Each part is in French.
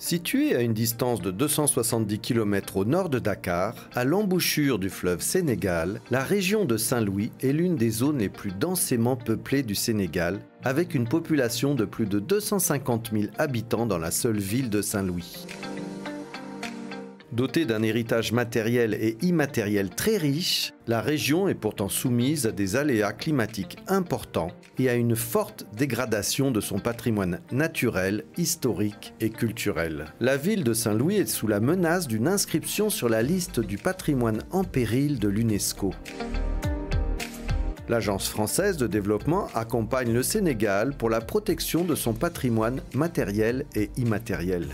Située à une distance de 270 km au nord de Dakar, à l'embouchure du fleuve Sénégal, la région de Saint-Louis est l'une des zones les plus densément peuplées du Sénégal, avec une population de plus de 250 000 habitants dans la seule ville de Saint-Louis. Dotée d'un héritage matériel et immatériel très riche, la région est pourtant soumise à des aléas climatiques importants et à une forte dégradation de son patrimoine naturel, historique et culturel. La ville de Saint-Louis est sous la menace d'une inscription sur la liste du patrimoine en péril de l'UNESCO. L'Agence française de développement accompagne le Sénégal pour la protection de son patrimoine matériel et immatériel.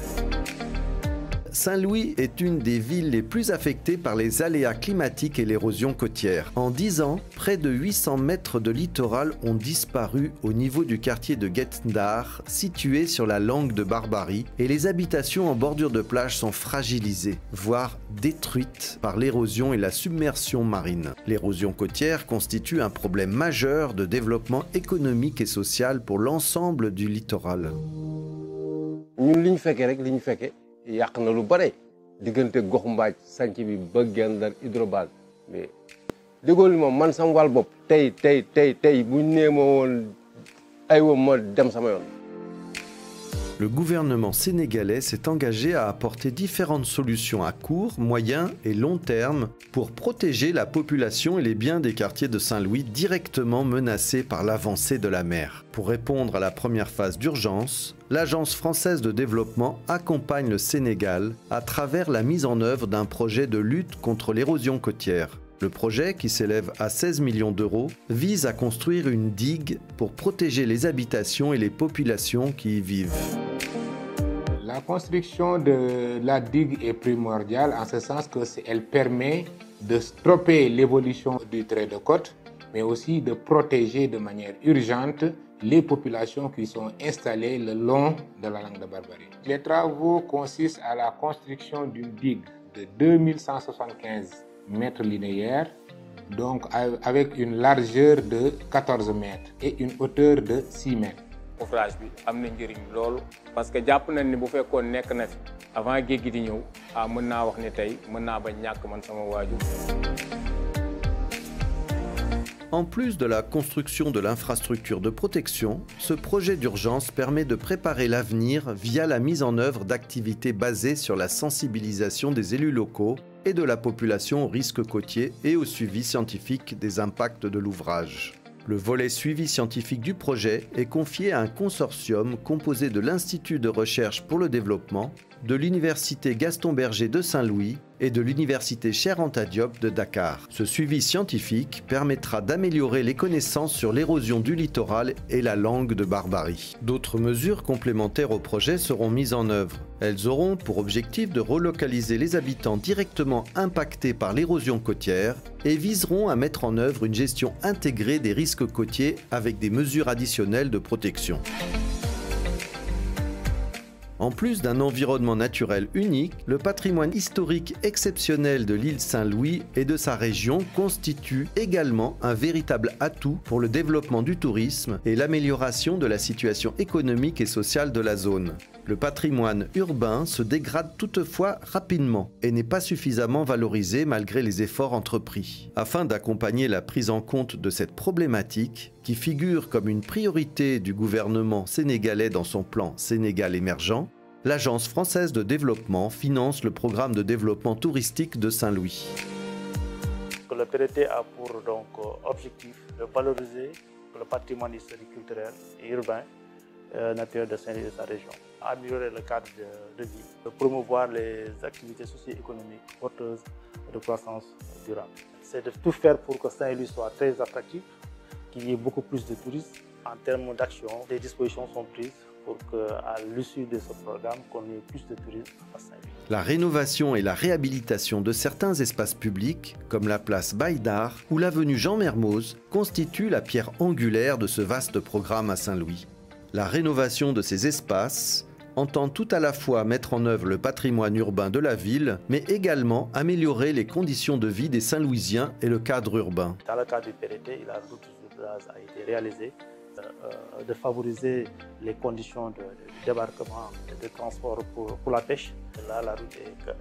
Saint-Louis est une des villes les plus affectées par les aléas climatiques et l'érosion côtière. En 10 ans, près de 800 mètres de littoral ont disparu au niveau du quartier de Guet-Ndar, situé sur la langue de Barbarie, et les habitations en bordure de plage sont fragilisées, voire détruites par l'érosion et la submersion marine. L'érosion côtière constitue un problème majeur de développement économique et social pour l'ensemble du littoral. yàq na lu bare diggante gox mbaaj sanc bi ba Gendar hydrobase mais déggoo li moom man sama wàll bopp tey bu ñu nee ma woon aywa ma dem sama yoon. Le gouvernement sénégalais s'est engagé à apporter différentes solutions à court, moyen et long terme pour protéger la population et les biens des quartiers de Saint-Louis directement menacés par l'avancée de la mer. Pour répondre à la première phase d'urgence, l'Agence française de développement accompagne le Sénégal à travers la mise en œuvre d'un projet de lutte contre l'érosion côtière. Le projet, qui s'élève à 16 millions d'euros, vise à construire une digue pour protéger les habitations et les populations qui y vivent. La construction de la digue est primordiale en ce sens qu'elle permet de stopper l'évolution du trait de côte, mais aussi de protéger de manière urgente les populations qui sont installées le long de la langue de Barbarie. Les travaux consistent à la construction d'une digue de 2175 mètres linéaires, donc avec une largeur de 14 mètres et une hauteur de 6 mètres. Ouvrage bi am na njëriñ loolu parce que jàpp nañ ni bu fekkoon nekk na fi avant géej gi di ñëw mën naa wax ni tey mën naa ba ñàkk man sama waajur. En plus de la construction de l'infrastructure de protection, ce projet d'urgence permet de préparer l'avenir via la mise en œuvre d'activités basées sur la sensibilisation des élus locaux et de la population au risque côtier et au suivi scientifique des impacts de l'ouvrage. Le volet suivi scientifique du projet est confié à un consortium composé de l'Institut de recherche pour le développement, de l'Université Gaston Berger de Saint-Louis et de l'Université Cheikh Anta Diop de Dakar. Ce suivi scientifique permettra d'améliorer les connaissances sur l'érosion du littoral et la langue de Barbarie. D'autres mesures complémentaires au projet seront mises en œuvre. Elles auront pour objectif de relocaliser les habitants directement impactés par l'érosion côtière et viseront à mettre en œuvre une gestion intégrée des risques côtiers avec des mesures additionnelles de protection. En plus d'un environnement naturel unique, le patrimoine historique exceptionnel de l'île Saint-Louis et de sa région constitue également un véritable atout pour le développement du tourisme et l'amélioration de la situation économique et sociale de la zone. Le patrimoine urbain se dégrade toutefois rapidement et n'est pas suffisamment valorisé malgré les efforts entrepris. Afin d'accompagner la prise en compte de cette problématique, qui figure comme une priorité du gouvernement sénégalais dans son plan Sénégal émergent, l'Agence française de développement finance le programme de développement touristique de Saint-Louis. Le PDT a pour objectif de valoriser le patrimoine historique, culturel et urbain naturel de Saint-Louis et de sa région, améliorer le cadre de vie, de promouvoir les activités socio-économiques porteuses de croissance durable. C'est de tout faire pour que Saint-Louis soit très attractif, qu'il y ait beaucoup plus de touristes. En termes d'action, des dispositions sont prises pour qu'à l'issue de ce programme, qu'on ait plus de tourisme à Saint-Louis. La rénovation et la réhabilitation de certains espaces publics, comme la place Baïdar ou l'avenue Jean Mermoz, constituent la pierre angulaire de ce vaste programme à Saint-Louis. La rénovation de ces espaces entend tout à la fois mettre en œuvre le patrimoine urbain de la ville, mais également améliorer les conditions de vie des Saint-Louisiens et le cadre urbain. Dans le cadre du PDT, la route de base a été réalisée. de favoriser les conditions de débarquement et de transport pour la pêche. Et là, la route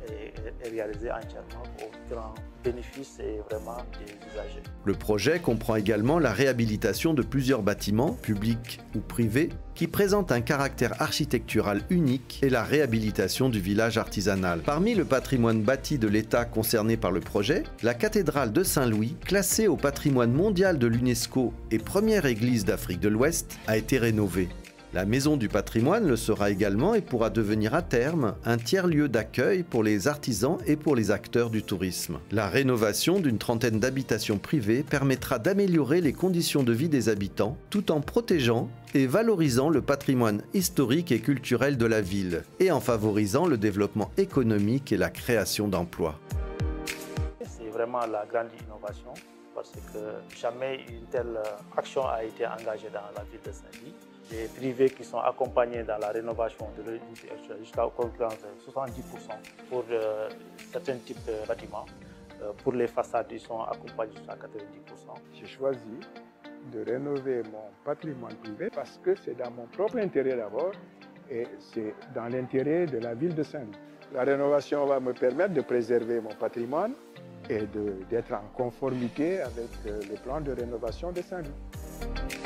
est réalisée entièrement au grand bénéfice et vraiment des usagers. Le projet comprend également la réhabilitation de plusieurs bâtiments, publics ou privés, qui présentent un caractère architectural unique et la réhabilitation du village artisanal. Parmi le patrimoine bâti de l'État concerné par le projet, la cathédrale de Saint-Louis, classée au patrimoine mondial de l'UNESCO et première église d'Afrique de l'Ouest, a été rénovée. La Maison du patrimoine le sera également et pourra devenir à terme un tiers-lieu d'accueil pour les artisans et pour les acteurs du tourisme. La rénovation d'une trentaine d'habitations privées permettra d'améliorer les conditions de vie des habitants tout en protégeant et valorisant le patrimoine historique et culturel de la ville et en favorisant le développement économique et la création d'emplois. C'est vraiment la grande innovation parce que jamais une telle action a été engagée dans la ville de Saint-Louis. Les privés qui sont accompagnés dans la rénovation de l'unité actuelle jusqu'à concurrence de 70% pour certains types de bâtiments. Pour les façades, ils sont accompagnés jusqu'à 90%. J'ai choisi de rénover mon patrimoine privé parce que c'est dans mon propre intérêt d'abord et c'est dans l'intérêt de la ville de Saint-Louis. La rénovation va me permettre de préserver mon patrimoine et d'être en conformité avec le plan de rénovation de Saint-Louis.